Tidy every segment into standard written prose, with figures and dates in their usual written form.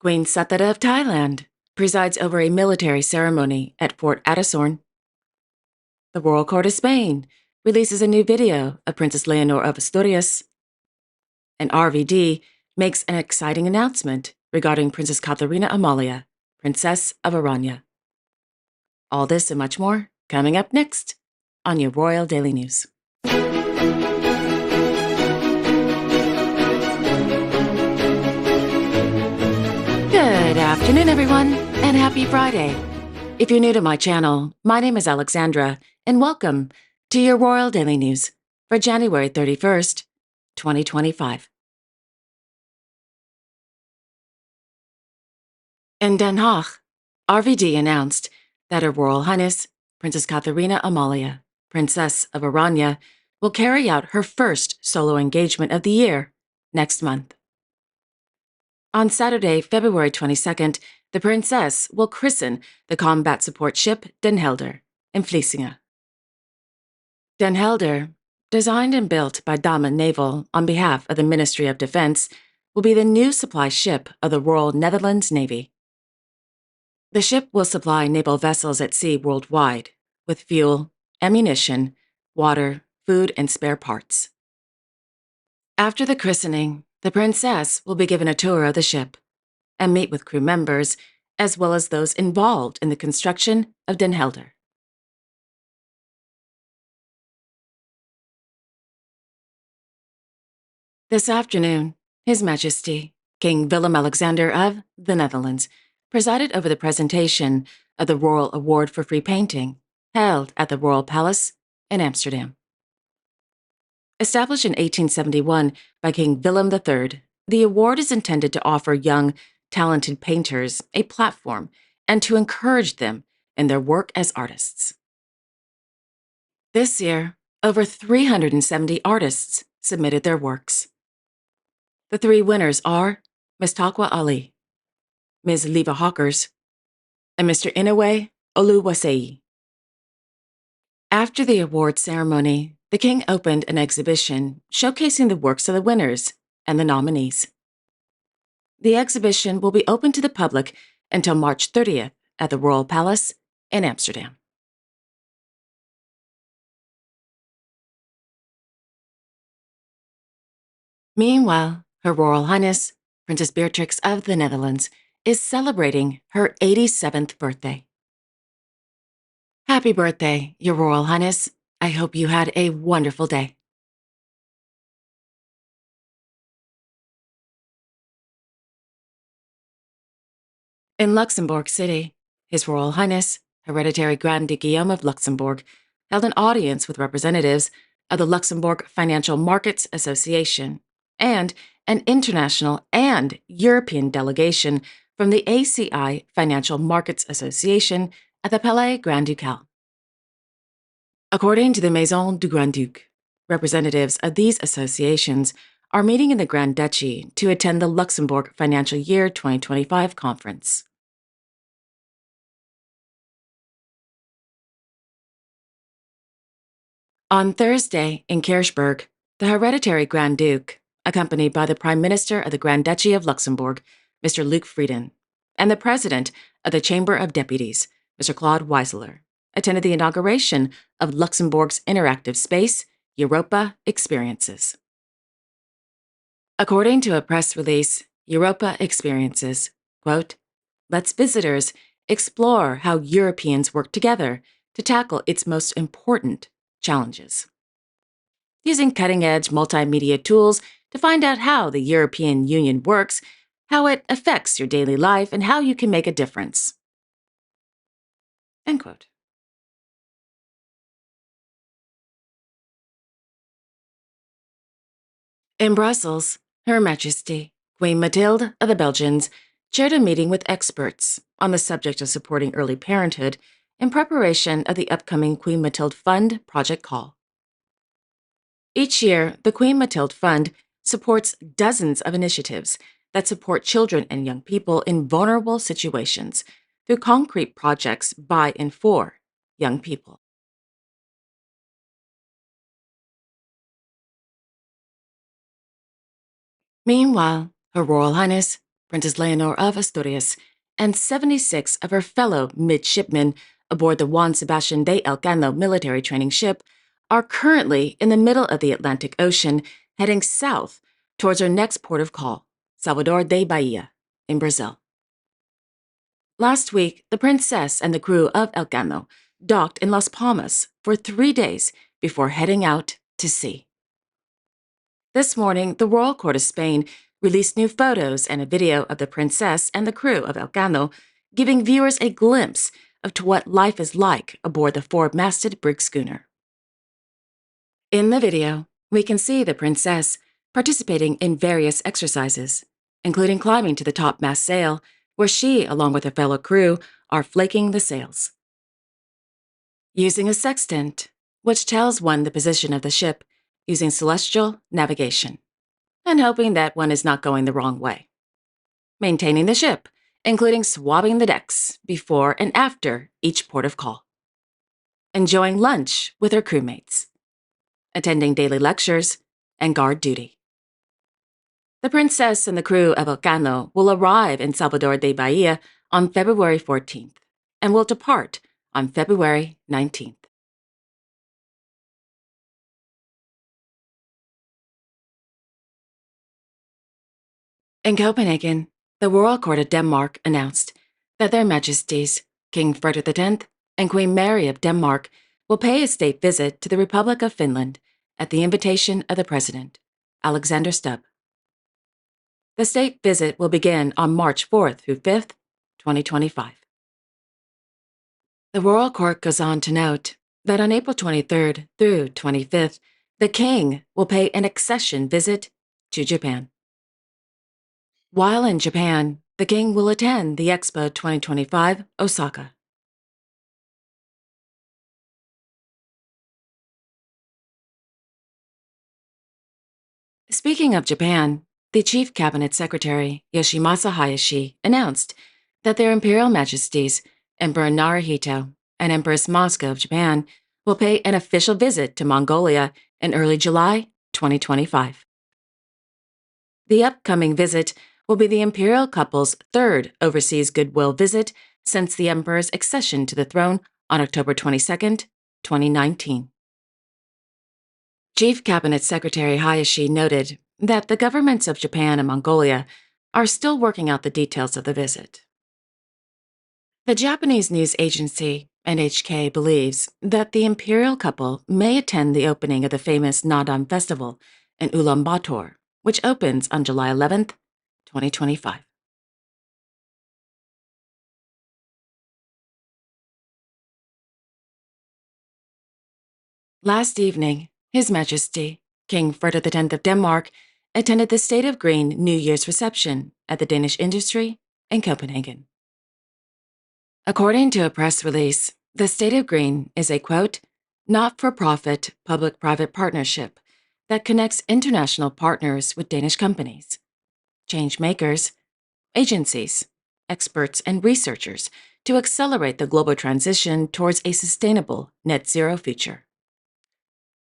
Queen Satara of Thailand presides over a military ceremony at Fort Addisarn. The Royal Court of Spain releases a new video of Princess Leonor of Asturias. And RVD makes an exciting announcement regarding Princess Katharina Amalia, Princess of Aranya. All this and much more coming up next on your Royal Daily News. Good afternoon, everyone, and happy Friday. If you're new to my channel, my name is Alexandra, and welcome to your Royal Daily News for January 31st, 2025. In Den Haag, RVD announced that Her Royal Highness, Princess Katharina Amalia, Princess of Aranya, will carry out her first solo engagement of the year next month. On Saturday, February 22nd, the princess will christen the combat support ship Den Helder in Vlissingen. Den Helder, designed and built by Damen Naval on behalf of the Ministry of Defense, will be the new supply ship of the Royal Netherlands Navy. The ship will supply naval vessels at sea worldwide with fuel, ammunition, water, food, and spare parts. After the christening, the princess will be given a tour of the ship and meet with crew members as well as those involved in the construction of Den Helder. This afternoon, His Majesty, King Willem-Alexander of the Netherlands, presided over the presentation of the Royal Award for Free Painting, held at the Royal Palace in Amsterdam. Established in 1871 by King Willem III, the award is intended to offer young, talented painters a platform and to encourage them in their work as artists. This year, over 370 artists submitted their works. The three winners are Ms. Taqwa Ali, Ms. Leva Hawkers, and Mr. Inoue Oluwaseyi. After the award ceremony, the king opened an exhibition showcasing the works of the winners and the nominees. The exhibition will be open to the public until March 30th at the Royal Palace in Amsterdam. Meanwhile, Her Royal Highness, Princess Beatrix of the Netherlands, is celebrating her 87th birthday. Happy birthday, Your Royal Highness. I hope you had a wonderful day. In Luxembourg City, His Royal Highness, Hereditary Grand Duke Guillaume of Luxembourg, held an audience with representatives of the Luxembourg Financial Markets Association and an international and European delegation from the ACI Financial Markets Association at the Palais Grand Ducal. According to the Maison du Grand Duc, representatives of these associations are meeting in the Grand Duchy to attend the Luxembourg Financial Year 2025 conference. On Thursday, in Kirchberg, the Hereditary Grand Duke, accompanied by the Prime Minister of the Grand Duchy of Luxembourg, Mr. Luc Frieden, and the President of the Chamber of Deputies, Mr. Claude Weisler, attended the inauguration of Luxembourg's interactive space, Europa Experiences. According to a press release, Europa Experiences, quote, lets visitors explore how Europeans work together to tackle its most important challenges. Using cutting-edge multimedia tools to find out how the European Union works, how it affects your daily life, and how you can make a difference. End quote. In Brussels, Her Majesty, Queen Mathilde of the Belgians, chaired a meeting with experts on the subject of supporting early parenthood in preparation of the upcoming Queen Mathilde Fund project call. Each year, the Queen Mathilde Fund supports dozens of initiatives that support children and young people in vulnerable situations through concrete projects by and for young people. Meanwhile, Her Royal Highness, Princess Leonor of Asturias, and 76 of her fellow midshipmen aboard the Juan Sebastian de Elcano military training ship are currently in the middle of the Atlantic Ocean, heading south towards her next port of call, Salvador de Bahia, in Brazil. Last week, the princess and the crew of Elcano docked in Las Palmas for 3 days before heading out to sea. This morning, the Royal Court of Spain released new photos and a video of the princess and the crew of Elcano, giving viewers a glimpse of what life is like aboard the four-masted brig schooner. In the video, we can see the princess participating in various exercises, including climbing to the topmast sail, where she, along with her fellow crew, are flaking the sails. Using a sextant, which tells one the position of the ship, using celestial navigation, and hoping that one is not going the wrong way. Maintaining the ship, including swabbing the decks before and after each port of call. Enjoying lunch with her crewmates. Attending daily lectures and guard duty. The princess and the crew of Elcano will arrive in Salvador de Bahia on February 14th and will depart on February 19th. In Copenhagen, the Royal Court of Denmark announced that Their Majesties, King Frederik X and Queen Mary of Denmark, will pay a state visit to the Republic of Finland at the invitation of the President, Alexander Stubb. The state visit will begin on March 4th through 5th, 2025. The Royal Court goes on to note that on April 23rd through 25th, the King will pay an accession visit to Japan. While in Japan, the King will attend the Expo 2025 Osaka. Speaking of Japan, the Chief Cabinet Secretary, Yoshimasa Hayashi, announced that their Imperial Majesties, Emperor Naruhito and Empress Mosca of Japan, will pay an official visit to Mongolia in early July 2025. The upcoming visit will be the imperial couple's third overseas goodwill visit since the emperor's accession to the throne on October 22, 2019. Chief Cabinet Secretary Hayashi noted that the governments of Japan and Mongolia are still working out the details of the visit. The Japanese news agency, NHK, believes that the imperial couple may attend the opening of the famous Naadam Festival in Ulaanbaatar, which opens on July 11th, 2025. Last evening, His Majesty, King Frederik X of Denmark, attended the State of Green New Year's reception at the Danish Industry in Copenhagen. According to a press release, the State of Green is a, quote, not-for-profit public-private partnership that connects international partners with Danish companies, change makers, agencies, experts, and researchers to accelerate the global transition towards a sustainable net zero future.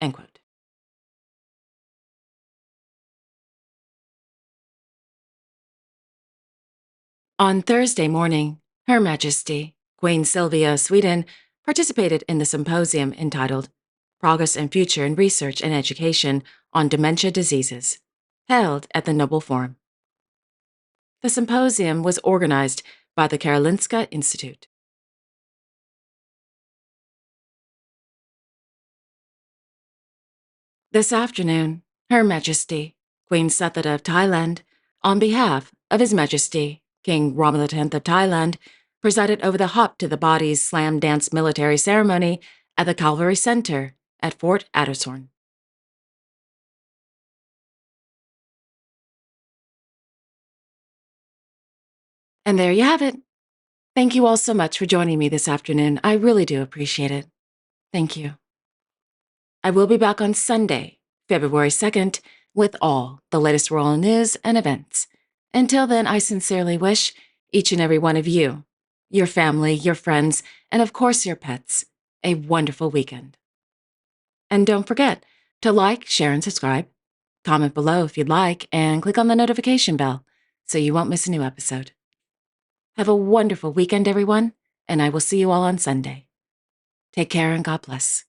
End quote. On Thursday morning, Her Majesty, Queen Sylvia of Sweden, participated in the symposium entitled Progress and Future in Research and Education on Dementia Diseases, held at the Nobel Forum. The symposium was organized by the Karolinska Institute. This afternoon, Her Majesty, Queen Sathada of Thailand, on behalf of His Majesty, King Rama X of Thailand, presided over the Hop to the Body's slam dance military ceremony at the Cavalry Center at Fort Addershorn. And there you have it. Thank you all so much for joining me this afternoon. I really do appreciate it. Thank you. I will be back on Sunday, February 2nd, with all the latest royal news and events. Until then, I sincerely wish each and every one of you, your family, your friends, and of course your pets, a wonderful weekend. And don't forget to like, share, and subscribe. Comment below if you'd like, and click on the notification bell so you won't miss a new episode. Have a wonderful weekend, everyone, and I will see you all on Sunday. Take care and God bless.